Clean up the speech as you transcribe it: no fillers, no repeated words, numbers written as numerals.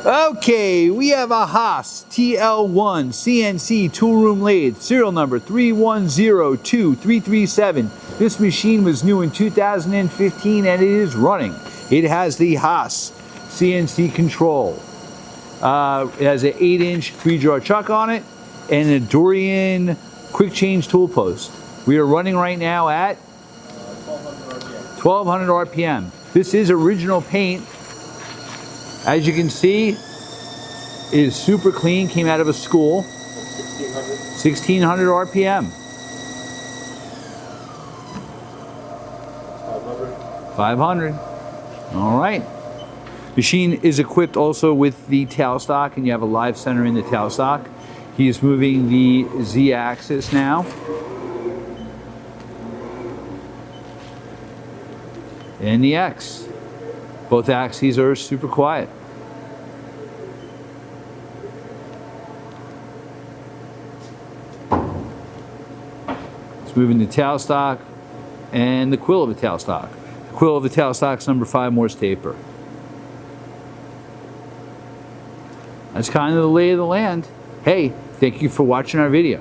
Okay, we have a Haas TL-1 CNC Toolroom lathe, serial number 3102-337. This machine was new in 2015 and it is running. It has the Haas CNC control. It has an 8-inch 3-jaw chuck on it and a Dorian quick change tool post. We are running right now at 1200 RPM. This is original paint. As you can see, it is super clean, came out of a school. 1600 RPM. 500. All right. Machine is equipped also with the tailstock, and you have a live center in the tailstock. He is moving the Z-axis now. And the X. Both axes are super quiet. It's moving the tailstock and the quill of the tailstock. The quill of the tailstock is number 5 Morse taper. That's kind of the lay of the land. Hey, thank you for watching our video.